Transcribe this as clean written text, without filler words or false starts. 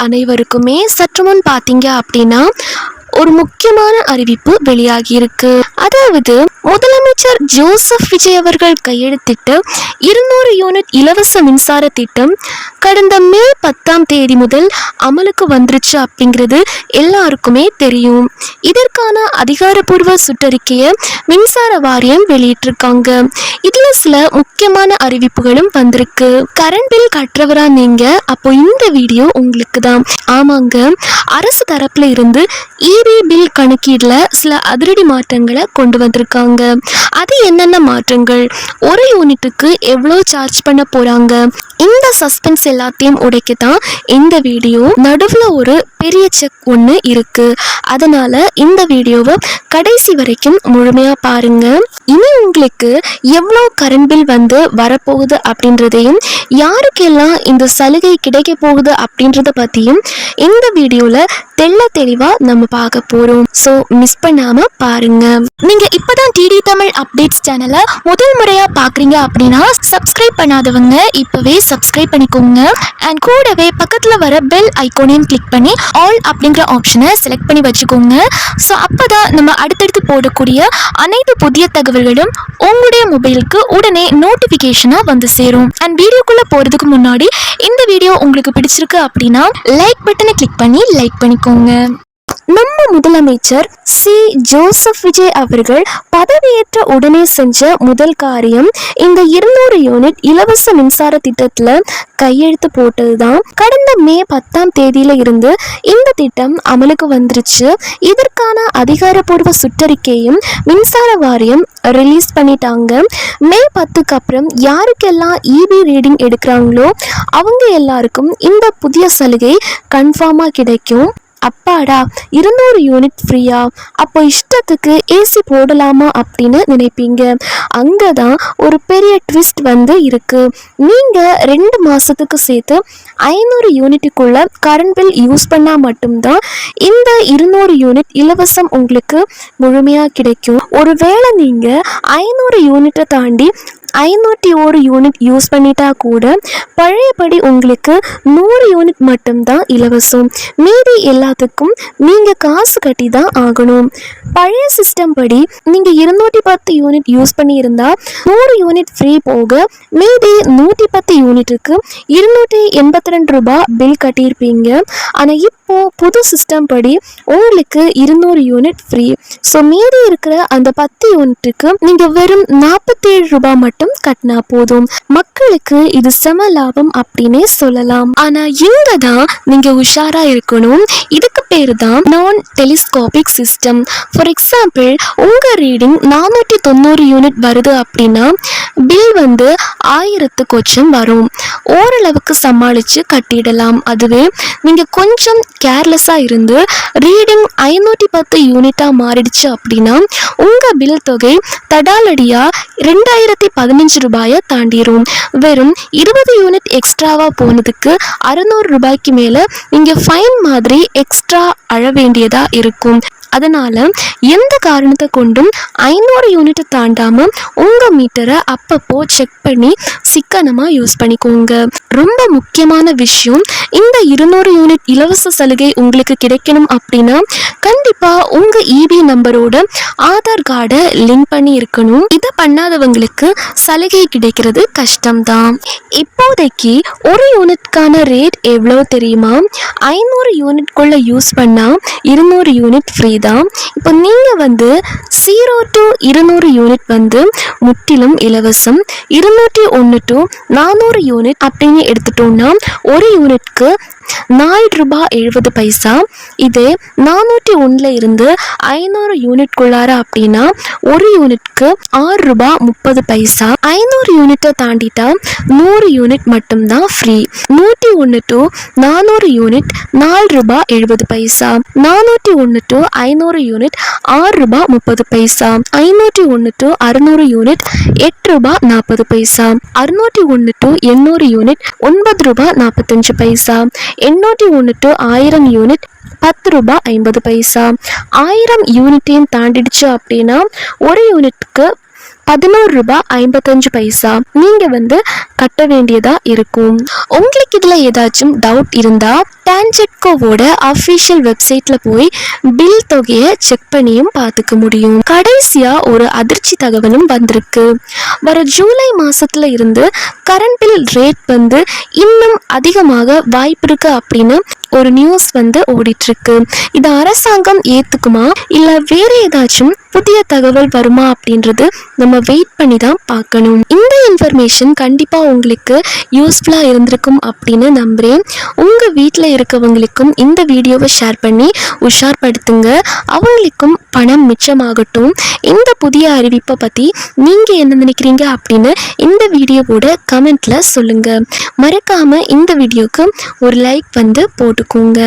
அனைவருக்குமே சற்று முன் பார்த்தீங்க அப்படின்னா ஒரு முக்கியமான அறிவிப்பு வெளியாகி இருக்கு. அதாவது முதலமைச்சர் ஜோசப் விஜய் அவர்கள் கையெழுத்திட்ட 200 யூனிட் இலவச மின்சார திட்டம் கடந்த மே 10 முதல் அமலுக்கு வந்துருச்சு அப்படிங்கிறது எல்லாருக்குமே தெரியும். இதற்கான அதிகாரப்பூர்வ சுற்றறிக்கையை மின்சார வாரியம் வெளியிட்டிருக்காங்க. இதுல சில முக்கியமான அறிவிப்புகளும் வந்திருக்கு. கரண்ட் பில் கட்டுறவரா நீங்க, அப்போ இந்த வீடியோ உங்களுக்கு தான். ஆமாங்க, அரசு தரப்புல இருந்து இபி பில் கணக்கீடுல சில அதிரடி மாற்றங்களை கொண்டு வந்திருக்காங்க. அது என்னென்ன மாற்றங்கள், ஒரு யூனிட்டுக்கு எவ்வளோ சார்ஜ் பண்ண போறாங்க, இந்த சஸ்பென்ஸ் எல்லாத்தையும் உடைக்கத்தான் இந்த வீடியோ. நடுவில் ஒரு பெரிய செக் ஒன்று இருக்கு. அதனால இந்த வீடியோவை கடைசி வரைக்கும் முழுமையா பாருங்க. இனி உங்களுக்கு எவ்வளோ கரண்ட் பில் வந்து வரப்போகுது அப்படின்றதையும், யாருக்கெல்லாம் இந்த சலுகை கிடைக்க போகுது அப்படின்றத பத்தியும் இந்த வீடியோல தெளிவா நம்ம பார்க்க போறோம். ஸோ மிஸ் பண்ணாம பாருங்க. நீங்க இப்பதான் டிடி தமிழ் அப்டேட்ஸ் சேனலை முதல் முறையா பாக்குறீங்க அப்படின்னா சப்ஸ்கிரைப் பண்ணாதவங்க இப்பவே சப்ஸ்கிரைப் பண்ணிக்கோங்க. அண்ட் கூடவே பக்கத்துல வர பெல் ஐகானையும் கிளிக் பண்ணி ஆல் அப்படிங்கிற ஆப்ஷனை செலக்ட் பண்ணி வச்சுக்கோங்க. ஸோ அப்பதான் நம்ம அடுத்தடுத்து போடக்கூடிய அனைத்து புதிய தகவல்களும் உங்களுடைய மொபைலுக்கு உடனே நோட்டிபிகேஷனா வந்து சேரும். அண்ட் வீடியோக்குள்ள போறதுக்கு முன்னாடி இந்த வீடியோ உங்களுக்கு பிடிச்சிருக்கு அப்படின்னா லைக் பட்டனை கிளிக் பண்ணி லைக் பண்ணிக்கோங்க. நம்ம முதலமைச்சர் ஜோசப் விஜய் அவர்கள் பதவியேற்ற உடனே செஞ்ச முதல் காரியம் இந்த 200 யூனிட் இலவச மின்சார திட்டத்துல கையெழுத்து போட்டதுதான். கடந்த மே 10 இருந்து இந்த திட்டம் அமலுக்கு வந்துருச்சு. இதற்கான அதிகாரப்பூர்வ சுற்றறிக்கையும் மின்சார வாரியம் ரிலீஸ் பண்ணிட்டாங்க. மே 10க்கு அப்புறம் யாருக்கெல்லாம் இபி ரீடிங் எடுக்கிறாங்களோ அவங்க எல்லாருக்கும் இந்த புதிய சலுகை கன்ஃபார்மா கிடைக்கும். அப்பாடா, 200 யூனிட் ஃப்ரீயா, அப்போ இஷ்டத்துக்கு ஏசி போடலாமா அப்படின்னு நினைப்பீங்க. அங்கதான் ஒரு பெரிய ட்விஸ்ட் வந்து இருக்கு. நீங்க 2 மாசத்துக்கு சேர்த்து 500 யூனிட்டுக்குள்ள கரண்ட் பில் யூஸ் பண்ணா மட்டும்தான் இந்த 200 யூனிட் இலவசம் உங்களுக்கு முழுமையா கிடைக்கும். ஒருவேளை நீங்க 500 யூனிட்டை தாண்டி 501 யூனிட் யூஸ் பண்ணிட்டா கூட பழையபடி உங்களுக்கு 100 யூனிட் மட்டும்தான் இலவசம். மீதி எல்லாத்துக்கும் நீங்க காசு கட்டி தான் ஆகணும். பழைய சிஸ்டம் படி நீங்க 210 யூனிட் யூஸ் பண்ணியிருந்தா 100 யூனிட் ஃப்ரீ போக மீதி 110 யூனிட்டுக்கு 282 ரூபாய் பில் கட்டியிருப்பீங்க. ஆனால் இப்போ புது சிஸ்டம் படி உங்களுக்கு 200 யூனிட் ஃப்ரீ. ஸோ மீதி இருக்கிற அந்த 10 யூனிட்டுக்கு நீங்க வெறும் 47 ரூபாய் மட்டும் கட்டினா போதும். மக்களுக்கு இது செம லாபம் அப்படின்னே சொல்லலாம். ஆனா இங்க தான் நீங்க உஷாரா இருக்கணும். இதுக்கு பேரு தான் நான் டெலிஸ்கோபிக் சிஸ்டம். ஃபார் எக்ஸாம்பிள், உங்க ரீடிங் 490 யூனிட் வருது அப்படின்னா பில் வந்து 1000 கொஞ்சம் வரும். ஓரளவுக்கு சமாளிச்சு கட்டிடலாம். அதுவே நீங்க கொஞ்சம் கேர்லெஸ்ஸா இருந்து ரீடிங் 510 யூனிட்டா மாறிடுச்சு அப்படின்னா உங்க பில் தொகை தடாலடியா 2015 ரூபாயை தாண்டிரும். வெறும் 20 யூனிட் எக்ஸ்ட்ராவா போனதுக்கு 600 ரூபாய்க்கு மேல நீங்க ஃபைன் மாதிரி எக்ஸ்ட்ரா அழ வேண்டியதா இருக்கும். அதனால எந்த காரணத்தை கொண்டும் 500 யூனிட்டை தாண்டாம உங்க மீட்டரை அப்பப்போ செக் பண்ணி சிக்கனமா யூஸ் பண்ணிக்கோங்க. ரொம்ப முக்கியமான விஷயம், இந்த 200 யூனிட் இலவச சலுகை உங்களுக்கு கிடைக்கணும் அப்படின்னா கண்டிப்பா உங்க இபி நம்பரோட ஆதார் கார்டை லிங்க் பண்ணி இருக்கணும். இதை பண்ணாதவங்களுக்கு சலுகை கிடைக்கிறது கஷ்டம்தான். இப்போதைக்கு ஒரு யூனிட்கான ரேட் எவ்வளோ தெரியுமா? 500 யூனிட்குள்ள யூஸ் பண்ணா 200 யூனிட் ஃப்ரீ தான். இப்போ நீங்க வந்து 0 to 200 யூனிட் வந்து முற்றிலும் இலவசம். 201 to 400 யூனிட் அப்படின்னு எடுத்துட்டோம்னா ஒரு யூனிட்க்கு 4 ரூபாய் 70 பைசா. இதே 401 இருந்து 500 யூனிட்குள்ளார அப்படின்னா ஒரு யூனிட்க்கு 6 ரூபாய் 30 பைசா. 500 யூனிட்டை தாண்டிட்டா 100 யூனிட் மட்டும்தான் ஃப்ரீ. 101 to 400 யூனிட் 4 ரூபாய் 70 பைசா. 401 to 500 யூனிட் 6 ரூபாய் 30 பைசா. 501 to 600 யூனிட் 8 ரூபாய் 40 பைசா. 601 to 800 யூனிட் 9 ரூபாய் 45 பைசா. 801 to 1000 யூனிட் 10 ரூபாய் 50 பைசா. 1000 யூனிட்டையும் தாண்டிடுச்சு அப்படின்னா ஒரு யூனிட்க்கு 11 ரூபாய் 55 பைசா நீங்க வந்து கட்ட வேண்டியதா இருக்கும். உங்களுக்கு இதுல ஏதாச்சும் டவுட் இருந்தா டான்ஜெட்கோவோட அஃபிஷியல் வெப்சைட்ல போய் பில் தொகையை செக் பண்ணியும் பார்த்துக்க முடியும். கடைசியா ஒரு அதிர்ச்சி தகவலும் வந்திருக்கு. வர ஜூலை மாசத்துல இருந்து கரண்ட் பில் ரேட் வந்து இன்னும் அதிகமாக வாய்ப்பு இருக்கு அப்படின்னு ஒரு நியூஸ் வந்து ஓடிட்டு இருக்கு. இது அரசாங்கம் ஏத்துக்குமா இல்ல வேற ஏதாச்சும் புதிய தகவல் வருமா அப்படின்றது நம்ம வெயிட் பண்ணி தான் பார்க்கணும். இந்த இன்ஃபர்மேஷன் கண்டிப்பா உங்களுக்கு யூஸ்ஃபுல்லா இருந்திருக்கும் அப்படின்னு நம்புறேன். உங்க வீட்டில் இருக்கவங்களுக்கும் இந்த வீடியோவை ஷேர் பண்ணி உஷார்படுத்துங்க. அவங்களுக்கும் பணம் மிச்சமாகட்டும். இந்த புதிய அறிவிப்பை பத்தி நீங்க என்ன நினைக்கிறீங்க அப்படின்னு இந்த வீடியோவோட கமெண்ட்ல சொல்லுங்க. மறக்காம இந்த வீடியோக்கு ஒரு லைக் வந்து போட்டுக்கோங்க.